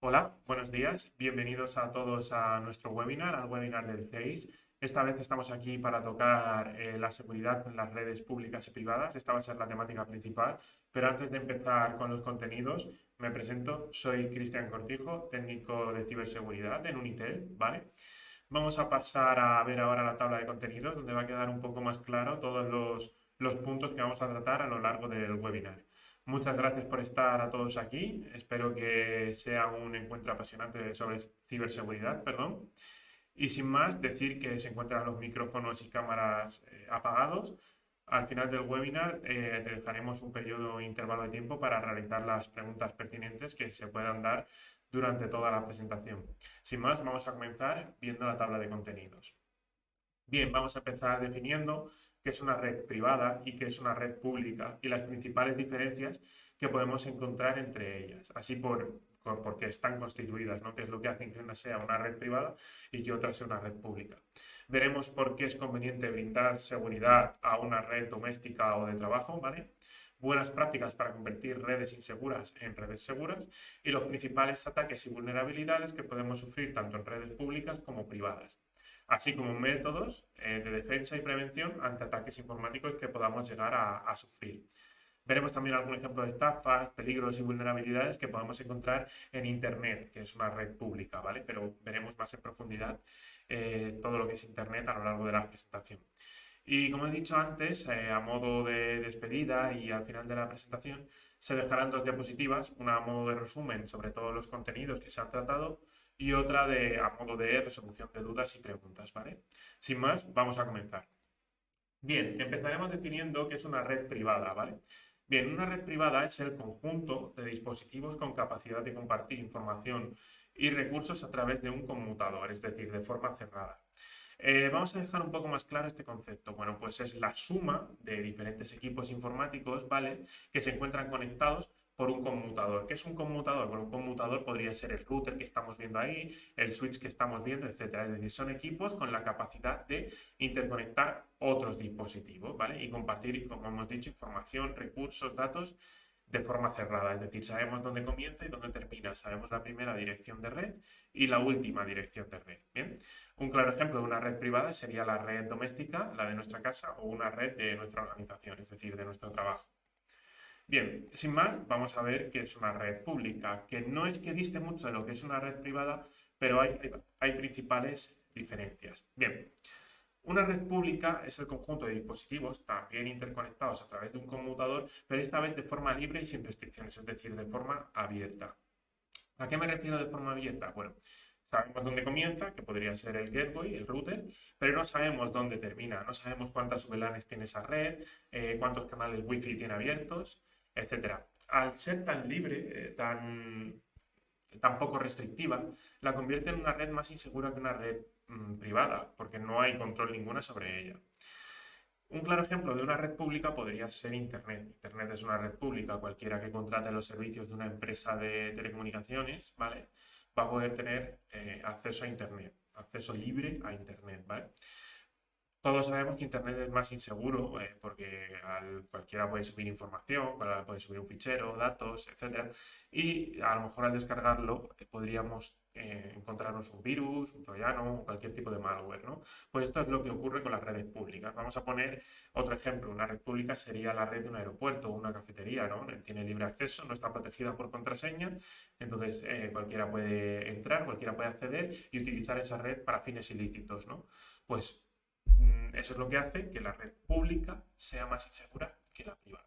Hola, buenos días. Bienvenidos a todos a nuestro webinar, al webinar del CEIS. Esta vez estamos aquí para tocar la seguridad en las redes públicas y privadas. Esta va a ser la temática principal. Pero antes de empezar con los contenidos, me presento. Soy Cristian Cortijo, técnico de ciberseguridad en Unitel, ¿vale? Vamos a pasar a ver ahora la tabla de contenidos, donde va a quedar un poco más claro todos los puntos que vamos a tratar a lo largo del webinar. Muchas gracias por estar a todos aquí. Espero que sea un encuentro apasionante sobre ciberseguridad, perdón. Y sin más, decir que se encuentran los micrófonos y cámaras apagados. Al final del webinar te dejaremos un periodo intervalo de tiempo para realizar las preguntas pertinentes que se puedan dar durante toda la presentación. Sin más, vamos a comenzar viendo la tabla de contenidos. Bien, vamos a empezar definiendo qué es una red privada y qué es una red pública y las principales diferencias que podemos encontrar entre ellas, así porque están constituidas, ¿no? Qué es lo que hace que una sea una red privada y que otra sea una red pública. Veremos por qué es conveniente brindar seguridad a una red doméstica o de trabajo, ¿vale? Buenas prácticas para convertir redes inseguras en redes seguras y los principales ataques y vulnerabilidades que podemos sufrir tanto en redes públicas como privadas, así como métodos de defensa y prevención ante ataques informáticos que podamos llegar a sufrir. Veremos también algún ejemplo de estafas, peligros y vulnerabilidades que podamos encontrar en Internet, que es una red pública, ¿vale? Pero veremos más en profundidad todo lo que es Internet a lo largo de la presentación. Y como he dicho antes, a modo de despedida y al final de la presentación, se dejarán dos diapositivas, una a modo de resumen sobre todos los contenidos que se han tratado y otra a modo de resolución de dudas y preguntas, ¿vale? Sin más, vamos a comenzar. Bien, empezaremos definiendo qué es una red privada, ¿vale? Bien, una red privada es el conjunto de dispositivos con capacidad de compartir información y recursos a través de un conmutador, es decir, de forma cerrada. Vamos a dejar un poco más claro este concepto. Bueno, pues es la suma de diferentes equipos informáticos, ¿vale? Que se encuentran conectados por un conmutador. ¿Qué es un conmutador? Bueno, un conmutador podría ser el router que estamos viendo ahí, el switch que estamos viendo, etcétera. Es decir, son equipos con la capacidad de interconectar otros dispositivos, ¿vale? Y compartir, como hemos dicho, información, recursos, datos de forma cerrada. Es decir, sabemos dónde comienza y dónde termina. Sabemos la primera dirección de red y la última dirección de red. Bien. Un claro ejemplo de una red privada sería la red doméstica, la de nuestra casa, o una red de nuestra organización, es decir, de nuestro trabajo. Bien, sin más, vamos a ver qué es una red pública, que no es que diste mucho de lo que es una red privada, pero hay principales diferencias. Bien, una red pública es el conjunto de dispositivos también interconectados a través de un conmutador, pero esta vez de forma libre y sin restricciones, es decir, de forma abierta. ¿A qué me refiero de forma abierta? Bueno, sabemos dónde comienza, que podría ser el gateway, el router, pero no sabemos dónde termina, no sabemos cuántas VLANs tiene esa red, cuántos canales Wi-Fi tiene abiertos, etcétera. Al ser tan libre, tan poco restrictiva, la convierte en una red más insegura que una red privada, porque no hay control ninguna sobre ella. Un claro ejemplo de una red pública podría ser Internet. Internet es una red pública. Cualquiera que contrate los servicios de una empresa de telecomunicaciones, ¿vale? Va a poder tener acceso a Internet, acceso libre a Internet, ¿vale? Todos sabemos que Internet es más inseguro porque cualquiera puede subir información, cualquiera puede subir un fichero, datos, etcétera. Y a lo mejor al descargarlo podríamos encontrarnos un virus, un troyano o cualquier tipo de malware, ¿no? Pues esto es lo que ocurre con las redes públicas. Vamos a poner otro ejemplo. Una red pública sería la red de un aeropuerto o una cafetería, ¿no? Tiene libre acceso, no está protegida por contraseña, entonces cualquiera puede entrar, cualquiera puede acceder y utilizar esa red para fines ilícitos, ¿no? Pues eso es lo que hace que la red pública sea más insegura que la privada.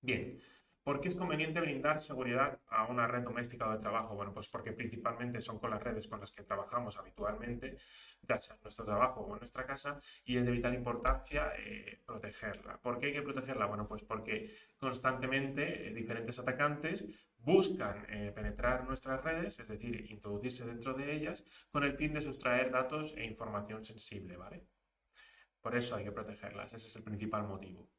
Bien, ¿por qué es conveniente brindar seguridad a una red doméstica o de trabajo? Bueno, pues porque principalmente son con las redes con las que trabajamos habitualmente, ya sea en nuestro trabajo o en nuestra casa, y es de vital importancia protegerla. ¿Por qué hay que protegerla? Bueno, pues porque constantemente diferentes atacantes buscan penetrar nuestras redes, es decir, introducirse dentro de ellas, con el fin de sustraer datos e información sensible, ¿vale? Por eso hay que protegerlas, ese es el principal motivo.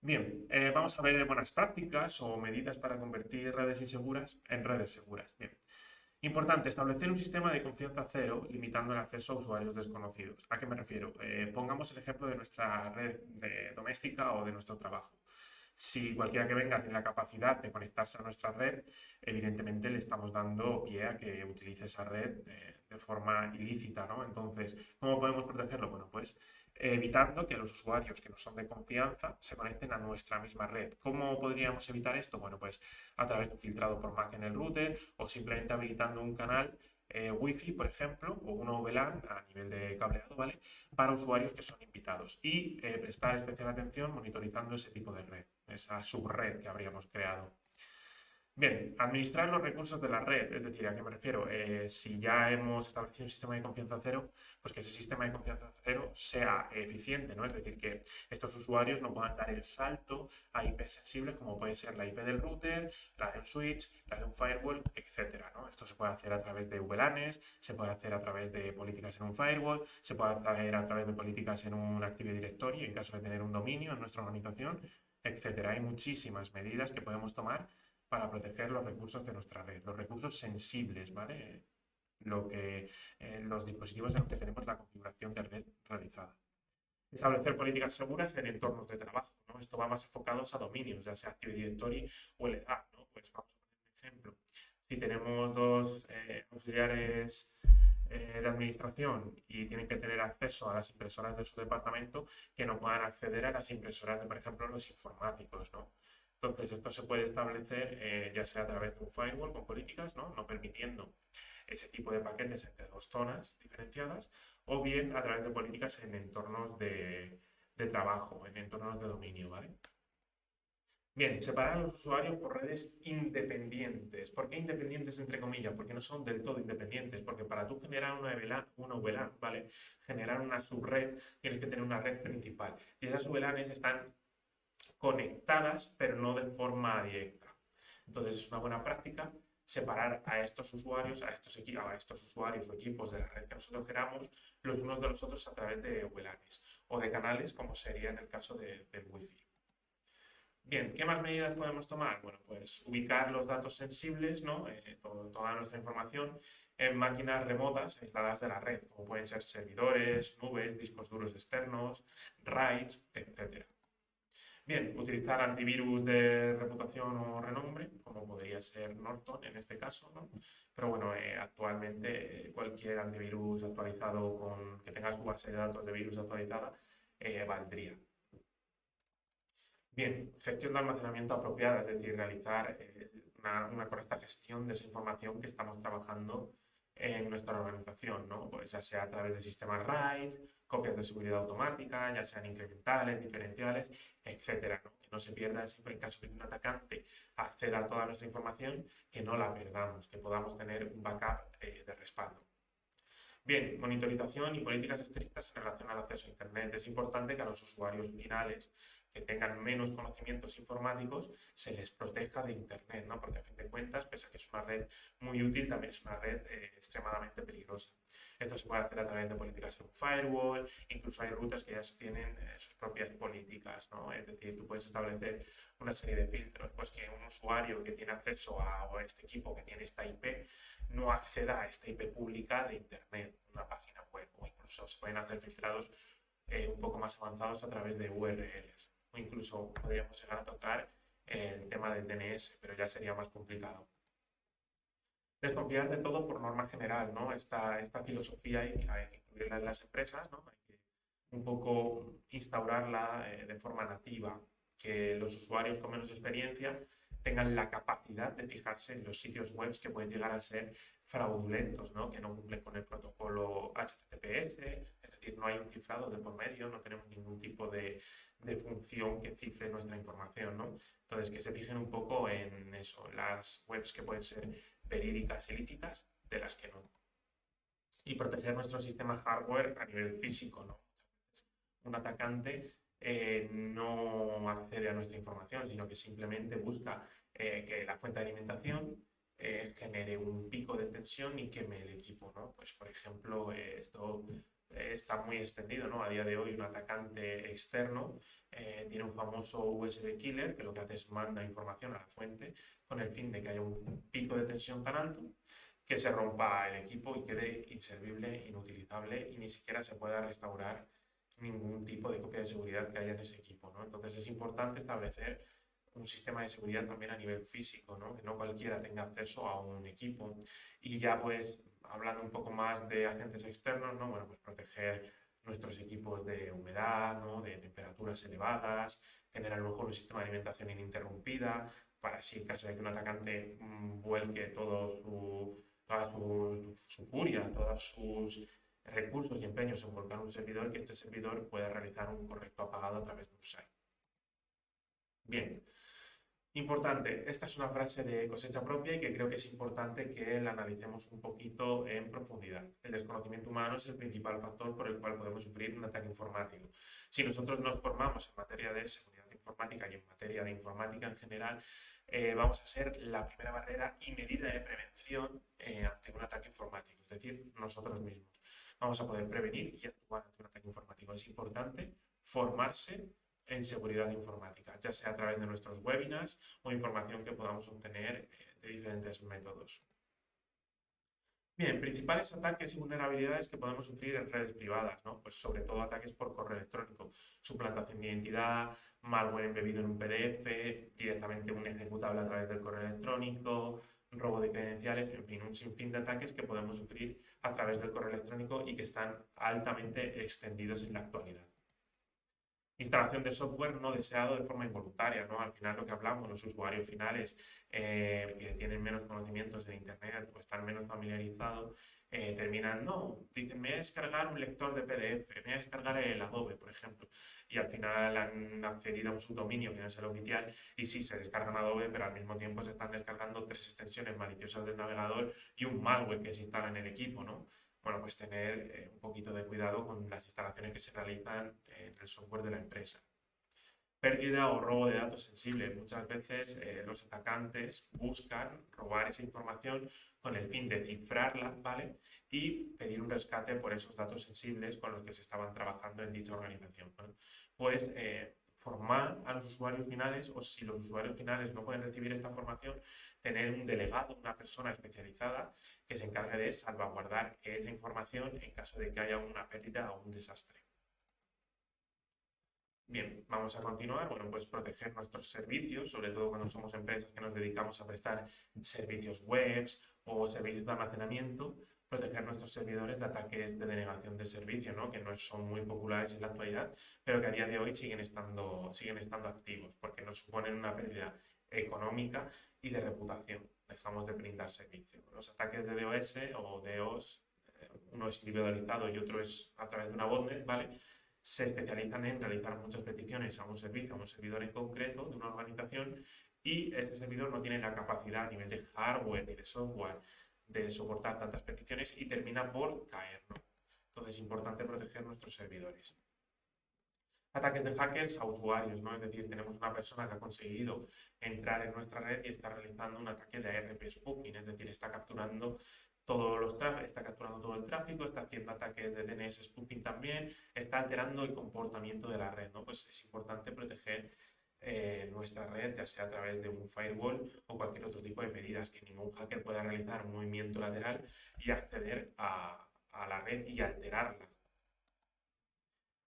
Bien, vamos a ver buenas prácticas o medidas para convertir redes inseguras en redes seguras. Bien, importante, establecer un sistema de confianza cero limitando el acceso a usuarios desconocidos. ¿A qué me refiero? Pongamos el ejemplo de nuestra red doméstica o de nuestro trabajo. Si cualquiera que venga tiene la capacidad de conectarse a nuestra red, evidentemente le estamos dando pie a que utilice esa red de forma ilícita, ¿no? Entonces, ¿cómo podemos protegerlo? Bueno, pues evitando que los usuarios que no son de confianza se conecten a nuestra misma red. ¿Cómo podríamos evitar esto? Bueno, pues a través de un filtrado por MAC en el router o simplemente habilitando un canal Wi-Fi, por ejemplo, o una VLAN a nivel de cableado, ¿vale? Para usuarios que son invitados y prestar especial atención monitorizando ese tipo de red, esa subred que habríamos creado. Bien, administrar los recursos de la red, es decir, ¿a qué me refiero? Si ya hemos establecido un sistema de confianza cero, pues que ese sistema de confianza cero sea eficiente, ¿no? Es decir, que estos usuarios no puedan dar el salto a IP sensibles como puede ser la IP del router, la de un switch, la de un firewall, etcétera, ¿no? Esto se puede hacer a través de VLANs, se puede hacer a través de políticas en un firewall, se puede hacer a través de políticas en un Active Directory en caso de tener un dominio en nuestra organización, etcétera. Hay muchísimas medidas que podemos tomar para proteger los recursos de nuestra red, los recursos sensibles, ¿vale? Los dispositivos en los que tenemos la configuración de red realizada. Establecer políticas seguras en entornos de trabajo, ¿no? Esto va más enfocados a dominios, ya sea Active Directory o LDAP, ¿no? Pues vamos a poner un ejemplo. Si tenemos dos auxiliares de administración y tienen que tener acceso a las impresoras de su departamento, que no puedan acceder a las impresoras de, por ejemplo, los informáticos, ¿no? Entonces, esto se puede establecer ya sea a través de un firewall con políticas, ¿no? No permitiendo ese tipo de paquetes entre dos zonas diferenciadas, o bien a través de políticas en entornos de trabajo, en entornos de dominio, ¿vale? Bien, separar a los usuarios por redes independientes. ¿Por qué independientes entre comillas? Porque no son del todo independientes. Porque para tú generar una VLAN, ¿vale? Generar una subred, tienes que tener una red principal. Y esas VLANs están conectadas, pero no de forma directa. Entonces es una buena práctica separar a estos usuarios, a estos usuarios o equipos de la red que nosotros queramos, los unos de los otros a través de VLANs o de canales, como sería en el caso del Wi-Fi. Bien, ¿qué más medidas podemos tomar? Bueno, pues ubicar los datos sensibles, ¿no? Toda nuestra información en máquinas remotas aisladas de la red, como pueden ser servidores, nubes, discos duros externos, RAIDs, etc. Bien, utilizar antivirus de reputación o renombre, como podría ser Norton en este caso, ¿no? Pero bueno, actualmente cualquier antivirus actualizado que tenga su base de datos de virus actualizada valdría. Bien, gestión de almacenamiento apropiada, es decir, realizar una correcta gestión de esa información que estamos trabajando en nuestra organización, ¿no? Pues ya sea a través de sistemas RAID, copias de seguridad automática, ya sean incrementales, diferenciales, etcétera, ¿no? Que no se pierda siempre en caso de que un atacante acceda a toda nuestra información, que no la perdamos, que podamos tener un backup de respaldo. Bien, monitorización y políticas estrictas en relación al acceso a Internet. Es importante que a los usuarios finales que tengan menos conocimientos informáticos se les proteja de Internet, ¿no? Porque a fin de cuentas, pese a que es una red muy útil, también es una red extremadamente peligrosa. Esto se puede hacer a través de políticas en un firewall, incluso hay rutas que ya tienen sus propias políticas, ¿no? Es decir, tú puedes establecer una serie de filtros, pues que un usuario que tiene acceso a este equipo que tiene esta IP no acceda a esta IP pública de Internet, una página web, o incluso se pueden hacer filtrados un poco más avanzados a través de URLs, o incluso podríamos llegar a tocar el tema del DNS, pero ya sería más complicado. Desconfiar de todo por norma general, ¿no? Esta filosofía hay que incluirla en las empresas, ¿no? Hay que un poco instaurarla de forma nativa, que los usuarios con menos experiencia tengan la capacidad de fijarse en los sitios web que pueden llegar a ser fraudulentos, ¿no? Que no cumplen con el protocolo HTTPS, es decir, no hay un cifrado de por medio, no tenemos ningún tipo de función que cifre nuestra información, ¿no? Entonces, que se fijen un poco en eso, las webs que pueden ser verídicas y lícitas de las que no. Y proteger nuestro sistema hardware a nivel físico, ¿no? Un atacante no accede a nuestra información, sino que simplemente busca que la fuente de alimentación genere un pico de tensión y queme el equipo, ¿no? Pues, por ejemplo, esto está muy extendido, ¿no? A día de hoy un atacante externo tiene un famoso USB killer que lo que hace es manda información a la fuente con el fin de que haya un pico de tensión tan alto que se rompa el equipo y quede inservible, inutilizable y ni siquiera se pueda restaurar ningún tipo de copia de seguridad que haya en ese equipo, ¿no? Entonces es importante establecer un sistema de seguridad también a nivel físico, ¿no? Que no cualquiera tenga acceso a un equipo. Y ya pues hablando un poco más de agentes externos, ¿no? Bueno, pues proteger nuestros equipos de humedad, ¿no? De temperaturas elevadas, tener a lo mejor un sistema de alimentación ininterrumpida, para si en caso de que un atacante vuelque toda su furia, todos sus recursos y empeños en volcar un servidor, que este servidor pueda realizar un correcto apagado a través de un site. Bien, importante, esta es una frase de cosecha propia y que creo que es importante que la analicemos un poquito en profundidad. El desconocimiento humano es el principal factor por el cual podemos sufrir un ataque informático. Si nosotros nos formamos en materia de seguridad informática y en materia de informática en general, vamos a ser la primera barrera y medida de prevención ante un ataque informático, es decir, nosotros mismos. Vamos a poder prevenir y actuar ante un ataque informático. Es importante formarse en seguridad informática, ya sea a través de nuestros webinars o información que podamos obtener de diferentes métodos. Bien, principales ataques y vulnerabilidades que podemos sufrir en redes privadas, ¿no? Pues sobre todo ataques por correo electrónico, suplantación de identidad, malware embebido en un PDF, directamente un ejecutable a través del correo electrónico, robo de credenciales, en fin, un sinfín de ataques que podemos sufrir a través del correo electrónico y que están altamente extendidos en la actualidad. Instalación de software no deseado de forma involuntaria, ¿no? Al final lo que hablamos, los usuarios finales que tienen menos conocimientos en Internet o están menos familiarizados, terminan, no, dicen, me voy a descargar un lector de PDF, me voy a descargar el Adobe, por ejemplo, y al final han accedido a un subdominio que no es el oficial y sí, se descargan Adobe, pero al mismo tiempo se están descargando 3 extensiones maliciosas del navegador y un malware que se instala en el equipo, ¿no? Bueno, pues tener un poquito de cuidado con las instalaciones que se realizan en el software de la empresa. Pérdida o robo de datos sensibles. Muchas veces los atacantes buscan robar esa información con el fin de cifrarla, ¿vale? Y pedir un rescate por esos datos sensibles con los que se estaban trabajando en dicha organización. Bueno, pues formar a los usuarios finales, o si los usuarios finales no pueden recibir esta formación, tener un delegado, una persona especializada que se encargue de salvaguardar esa información en caso de que haya una pérdida o un desastre. Bien, vamos a continuar. Bueno, pues proteger nuestros servicios, sobre todo cuando somos empresas que nos dedicamos a prestar servicios web o servicios de almacenamiento, proteger nuestros servidores de ataques de denegación de servicio, ¿no? Que no son muy populares en la actualidad, pero que a día de hoy siguen estando activos porque nos suponen una pérdida económica y de reputación. Dejamos de brindar servicio. Los ataques de DOS o DOS, uno es individualizado y otro es a través de una botnet, ¿vale? Se especializan en realizar muchas peticiones a un servicio, a un servidor en concreto de una organización y este servidor no tiene la capacidad a nivel de hardware ni de software de soportar tantas peticiones y termina por caer, ¿no? Entonces es importante proteger nuestros servidores. Ataques de hackers a usuarios, ¿no? Es decir, tenemos una persona que ha conseguido entrar en nuestra red y está realizando un ataque de ARP spoofing, es decir, está capturando todo el tráfico, está haciendo ataques de DNS spoofing también, está alterando el comportamiento de la red, ¿no? Pues es importante proteger nuestra red, ya sea a través de un firewall o cualquier otro tipo de medidas, que ningún hacker pueda realizar un movimiento lateral y acceder a la red y alterarla.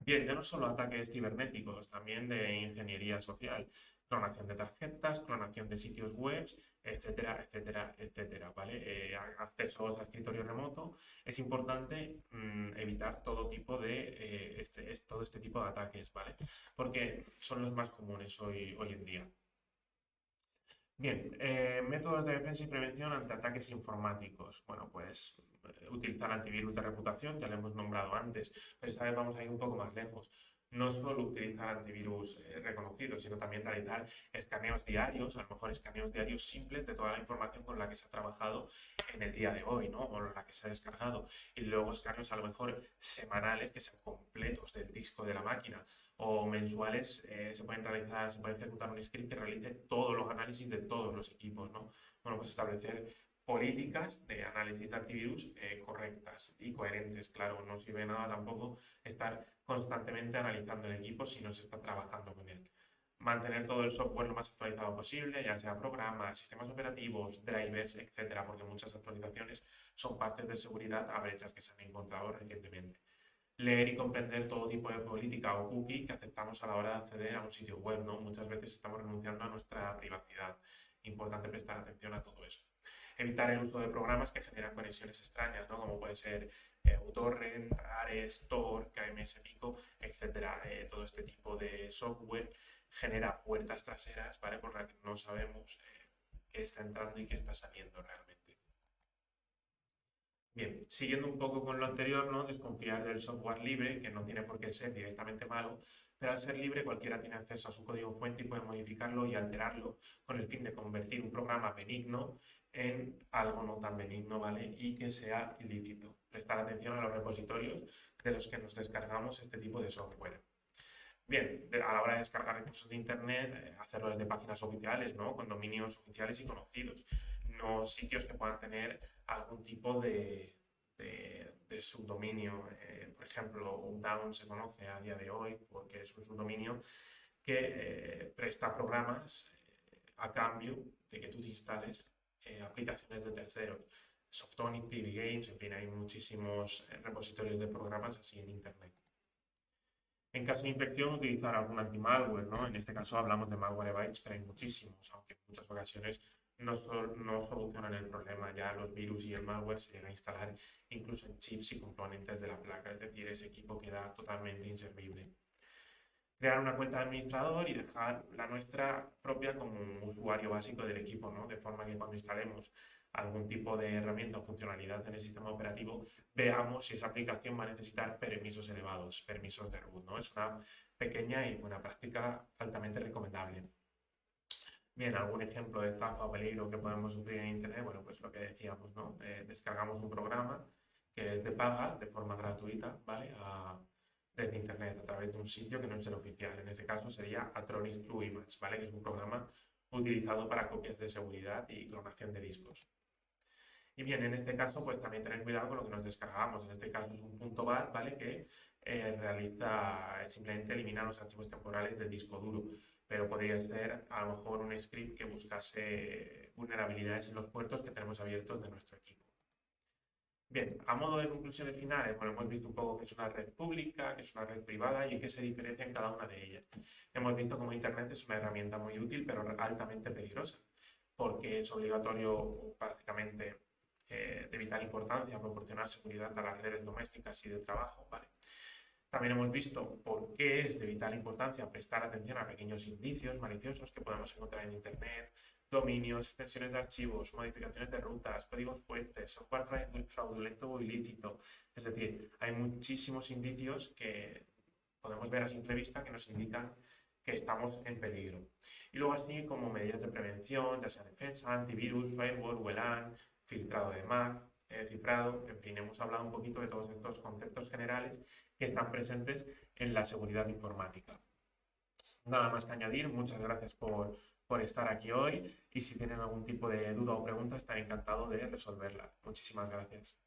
Bien, ya no solo ataques cibernéticos, también de ingeniería social, clonación de tarjetas, clonación de sitios web, etcétera, etcétera, etcétera, ¿vale? Accesos a escritorio remoto. Es importante evitar todo este tipo de ataques, ¿vale? Porque son los más comunes hoy en día. Bien, métodos de defensa y prevención ante ataques informáticos. Bueno, pues utilizar antivirus de reputación, ya lo hemos nombrado antes, pero esta vez vamos a ir un poco más lejos. No solo utilizar antivirus reconocidos, sino también realizar escaneos diarios, a lo mejor escaneos diarios simples de toda la información con la que se ha trabajado en el día de hoy, ¿no? O la que se ha descargado. Y luego escaneos a lo mejor semanales que sean completos del disco de la máquina o mensuales. Se puede ejecutar un script que realice todos los análisis de todos los equipos, ¿no? Bueno, pues establecer políticas de análisis de antivirus correctas y coherentes. Claro, no sirve nada tampoco estar constantemente analizando el equipo si no se está trabajando con él. Mantener todo el software lo más actualizado posible, ya sea programas, sistemas operativos, drivers, etcétera, porque muchas actualizaciones son partes de seguridad a brechas que se han encontrado recientemente. leer y comprender todo tipo de política o cookie que aceptamos a la hora de acceder a un sitio web, ¿no? Muchas veces estamos renunciando a nuestra privacidad. Importante prestar atención a todo eso. Evitar el uso de programas que generan conexiones extrañas, ¿no? Como puede ser uTorrent, Ares, Tor, KMS Pico, etcétera. Todo este tipo de software genera puertas traseras, ¿vale? Por las que no sabemos qué está entrando y qué está saliendo realmente. Bien, siguiendo un poco con lo anterior, ¿no? Desconfiar del software libre, que no tiene por qué ser directamente malo, pero al ser libre cualquiera tiene acceso a su código fuente y puede modificarlo y alterarlo con el fin de convertir un programa benigno en algo no tan benigno, ¿vale? Y que sea ilícito. Prestar atención a los repositorios de los que nos descargamos este tipo de software. Bien, a la hora de descargar recursos de Internet, hacerlo desde páginas oficiales, ¿no? Con dominios oficiales y conocidos, no sitios que puedan tener algún tipo de subdominio. Por ejemplo, Updown se conoce a día de hoy porque es un subdominio que presta programas a cambio de que tú te instales aplicaciones de terceros. Softonic, PB Games, en fin, hay muchísimos repositorios de programas así en Internet. En caso de infección, utilizar algún anti-malware, ¿no? En este caso hablamos de Malwarebytes, pero hay muchísimos, aunque en muchas ocasiones no solucionan el problema. Ya los virus y el malware se llegan a instalar incluso en chips y componentes de la placa, es decir, ese equipo queda totalmente inservible. Crear una cuenta de administrador y dejar la nuestra propia como un usuario básico del equipo, ¿no? De forma que cuando instalemos algún tipo de herramienta o funcionalidad en el sistema operativo, veamos si esa aplicación va a necesitar permisos elevados, permisos de root, ¿no? Es una pequeña y buena práctica altamente recomendable. Bien, algún ejemplo de estafa o peligro que podemos sufrir en Internet, bueno, pues lo que decíamos, ¿no? Descargamos un programa que es de paga, de forma gratuita, ¿vale? Desde Internet, a través de un sitio que no es el oficial. En este caso sería Atronics True Image, ¿vale? Que es un programa utilizado para copias de seguridad y clonación de discos. Y bien, en este caso, pues también tener cuidado con lo que nos descargamos. En este caso es un punto .bat, ¿vale? Que simplemente elimina los archivos temporales del disco duro. Pero podría ser a lo mejor un script que buscase vulnerabilidades en los puertos que tenemos abiertos de nuestro equipo. Bien, a modo de conclusiones finales, bueno, hemos visto un poco que es una red pública, que es una red privada y en qué se diferencia en cada una de ellas. Hemos visto cómo Internet es una herramienta muy útil, pero altamente peligrosa, porque es obligatorio prácticamente de vital importancia proporcionar seguridad a las redes domésticas y de trabajo, ¿vale? También hemos visto por qué es de vital importancia prestar atención a pequeños indicios maliciosos que podemos encontrar en Internet, dominios, extensiones de archivos, modificaciones de rutas, códigos fuentes, software fraudulento o ilícito. Es decir, hay muchísimos indicios que podemos ver a simple vista que nos indican que estamos en peligro. Y luego así como medidas de prevención, ya sea defensa, antivirus, firewall, WLAN, filtrado de MAC, cifrado, en fin, hemos hablado un poquito de todos estos conceptos generales que están presentes en la seguridad informática. Nada más que añadir, muchas gracias por estar aquí hoy y si tienen algún tipo de duda o pregunta estaré encantado de resolverla. Muchísimas gracias.